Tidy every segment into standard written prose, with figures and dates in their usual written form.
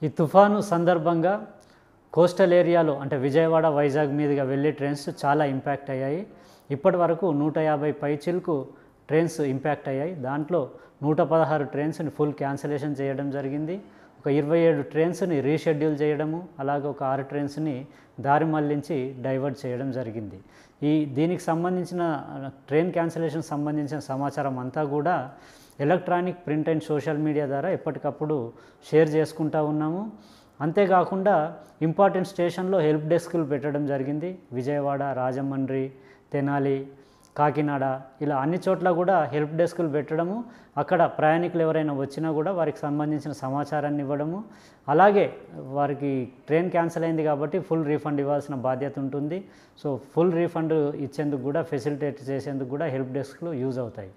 ఈ తుఫాను సందర్భంగా కోస్టల్ ఏరియాలో అంటే విజయవాడ, వైజాగ్ మీదుగా వెళ్ళే ట్రైన్స్ చాలా ఇంపాక్ట్ అయ్యాయి. ఇప్పటి వరకు 150 పైచిలకు ట్రైన్స్ ఇంపాక్ట్ అయ్యాయి. దాంట్లో 116 ట్రైన్స్ని ఫుల్ క్యాన్సిలేషన్ చేయడం జరిగింది. ఒక 27 ట్రైన్స్ని రీషెడ్యూల్ చేయడము, అలాగే ఒక 6 ట్రైన్స్ని దారి మళ్లించి డైవర్ట్ చేయడం జరిగింది. దీనికి సంబంధించిన ట్రైన్ క్యాన్సిలేషన్ సంబంధించిన సమాచారం అంతా కూడా electronic, print and social media ద్వారా ఎప్పటికప్పుడు షేర్ చేసుకుంటూ ఉన్నాము. అంతేకాకుండా ఇంపార్టెంట్ స్టేషన్లో హెల్ప్ డెస్క్లు పెట్టడం జరిగింది. విజయవాడ, రాజమండ్రి, తెనాలి, కాకినాడ ఇలా అన్ని చోట్ల కూడా హెల్ప్ డెస్క్లు పెట్టడము, అక్కడ ప్రయాణికులు ఎవరైనా వచ్చినా కూడా వారికి సంబంధించిన సమాచారాన్ని ఇవ్వడము, అలాగే వారికి ట్రైన్ క్యాన్సిల్ అయింది కాబట్టి ఫుల్ రీఫండ్ ఇవ్వాల్సిన బాధ్యత ఉంటుంది. సో ఫుల్ రీఫండ్ ఇచ్చేందుకు కూడా, ఫెసిలిటేట్ చేసేందుకు కూడా హెల్ప్ డెస్క్లు యూజ్ అవుతాయి.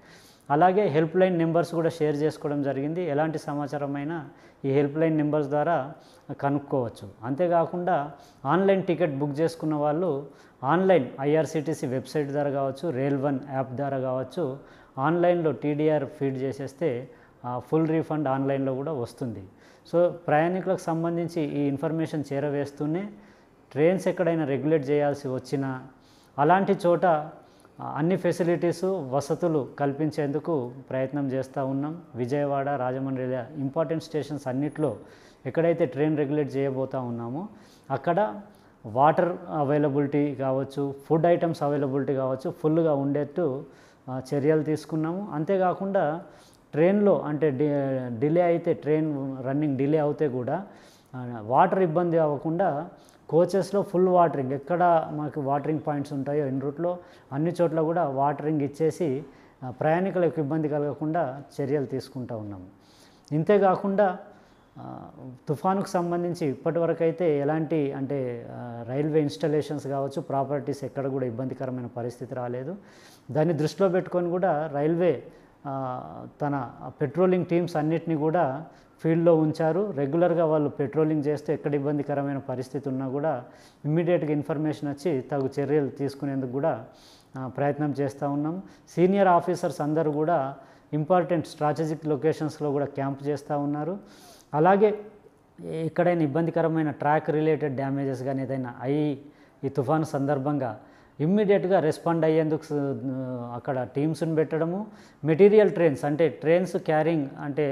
అలాగే హెల్ప్ లైన్ నెంబర్స్ కూడా షేర్ చేసుకోవడం జరిగింది. ఎలాంటి సమాచారం అయినా ఈ హెల్ప్ లైన్ నెంబర్స్ ద్వారా కనుక్కోవచ్చు. అంతేకాకుండా ఆన్లైన్ టికెట్ బుక్ చేసుకున్న వాళ్ళు ఆన్లైన్ ఐఆర్సిటీసీ వెబ్సైట్ ద్వారా కావచ్చు, రైల్1 యాప్ ద్వారా కావచ్చు, ఆన్లైన్లో టీడీఆర్ ఫీడ్ చేసేస్తే ఫుల్ రీఫండ్ ఆన్లైన్లో కూడా వస్తుంది. సో ప్రయాణికులకు సంబంధించి ఈ ఇన్ఫర్మేషన్ చేరవేస్తూనే ట్రైన్స్ ఎక్కడైనా రెగ్యులేట్ చేయాల్సి వచ్చినా అలాంటి చోట అన్ని ఫెసిలిటీసు, వసతులు కల్పించేందుకు ప్రయత్నం చేస్తూ ఉన్నాం. విజయవాడ, రాజమండ్రి ఇంపార్టెంట్ స్టేషన్స్ అన్నిట్లో ఎక్కడైతే ట్రైన్ రెగ్యులేట్ చేయబోతూ ఉన్నామో అక్కడ వాటర్ అవైలబిలిటీ కావచ్చు, ఫుడ్ ఐటమ్స్ అవైలబిలిటీ కావచ్చు ఫుల్గా ఉండేట్టు చర్యలు తీసుకున్నాము. అంతేకాకుండా ట్రైన్లో అంటే డిలే అయితే, ట్రైన్ రన్నింగ్ డిలే అవుతే కూడా వాటర్ ఇబ్బంది అవ్వకుండా కోచెస్లో ఫుల్ వాటరింగ్, ఎక్కడ మాకు వాటరింగ్ పాయింట్స్ ఉంటాయో ఎన్ రూట్లో అన్ని చోట్ల కూడా వాటరింగ్ ఇచ్చేసి ప్రయాణికులకు ఇబ్బంది కలగకుండా చర్యలు తీసుకుంటూ ఉన్నాము. ఇంతేకాకుండా తుఫానుకు సంబంధించి ఇప్పటివరకు అయితే ఎలాంటి అంటే రైల్వే ఇన్స్టాలేషన్స్ కావచ్చు, ప్రాపర్టీస్ ఎక్కడ కూడా ఇబ్బందికరమైన పరిస్థితి రాలేదు. దాన్ని దృష్టిలో పెట్టుకొని కూడా రైల్వే తన పెట్రోలింగ్ టీమ్స్ అన్నిటినీ కూడా ఫీల్డ్లో ఉంచారు. రెగ్యులర్గా వాళ్ళు పెట్రోలింగ్ చేస్తే ఎక్కడ ఇబ్బందికరమైన పరిస్థితి ఉన్నా కూడా ఇమ్మీడియట్గా ఇన్ఫర్మేషన్ వచ్చి తగు చర్యలు తీసుకునేందుకు కూడా ప్రయత్నం చేస్తూ ఉన్నాం. సీనియర్ ఆఫీసర్స్ అందరూ కూడా ఇంపార్టెంట్ స్ట్రాటజిక్ లొకేషన్స్లో కూడా క్యాంప్ చేస్తూ ఉన్నారు. అలాగే ఎక్కడైనా ఇబ్బందికరమైన ట్రాక్ రిలేటెడ్ డ్యామేజెస్ కానీ ఏదైనా ఈ తుఫాను సందర్భంగా ఇమ్మీడియట్గా రెస్పాండ్ అయ్యేందుకు అక్కడ టీమ్స్ని పెట్టడము, మెటీరియల్ ట్రైన్స్ అంటే ట్రైన్స్ క్యారింగ్ అంటే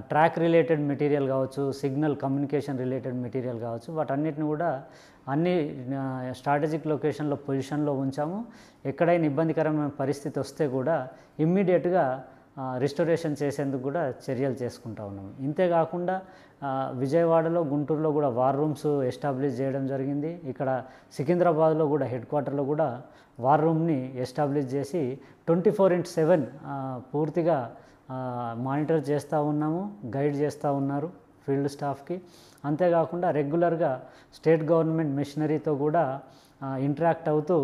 ట్రాక్ రిలేటెడ్ మెటీరియల్ కావచ్చు, సిగ్నల్ కమ్యూనికేషన్ రిలేటెడ్ మెటీరియల్ కావచ్చు, వాటన్నిటిని కూడా అన్ని స్ట్రాటజిక్ లొకేషన్లో పొజిషన్లో ఉంచాము. ఎక్కడైనా ఇబ్బందికరమైన పరిస్థితి వస్తే కూడా ఇమ్మీడియట్గా రిస్టోరేషన్ చేసేందుకు కూడా చర్యలు చేసుకుంటూ ఉన్నాము. ఇంతేకాకుండా విజయవాడలో, గుంటూరులో కూడా వార్ రూమ్స్ ఎస్టాబ్లిష్ చేయడం జరిగింది. ఇక్కడ సికింద్రాబాద్లో కూడా హెడ్ క్వార్టర్లో కూడా వార్ రూమ్ని ఎస్టాబ్లిష్ చేసి 24/7 పూర్తిగా మానిటర్ చేస్తూ ఉన్నాము, గైడ్ చేస్తూ ఉన్నారు ఫీల్డ్ స్టాఫ్కి. అంతేకాకుండా రెగ్యులర్గా స్టేట్ గవర్నమెంట్ మిషనరీతో కూడా ఇంటరాక్ట్ అవుతూ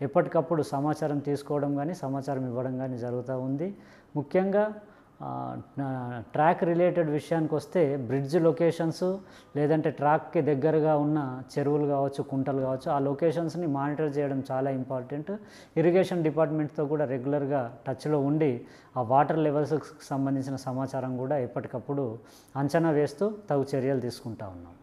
ఎప్పటికప్పుడు సమాచారం తీసుకోవడం కానీ, సమాచారం ఇవ్వడం కానీ జరుగుతూ ఉంది. ముఖ్యంగా ట్రాక్ రిలేటెడ్ విషయానికి వస్తే బ్రిడ్జ్ లొకేషన్స్ లేదంటే ట్రాక్కి దగ్గరగా ఉన్న చెరువులు కావచ్చు, కుంటలు కావచ్చు, ఆ లొకేషన్స్ని మానిటర్ చేయడం చాలా ఇంపార్టెంట్. ఇరిగేషన్ డిపార్ట్మెంట్తో కూడా రెగ్యులర్గా టచ్లో ఉండి ఆ వాటర్ లెవెల్స్కి సంబంధించిన సమాచారం కూడా ఎప్పటికప్పుడు అంచనా వేస్తూ తగు చర్యలు తీసుకుంటూ ఉన్నాం.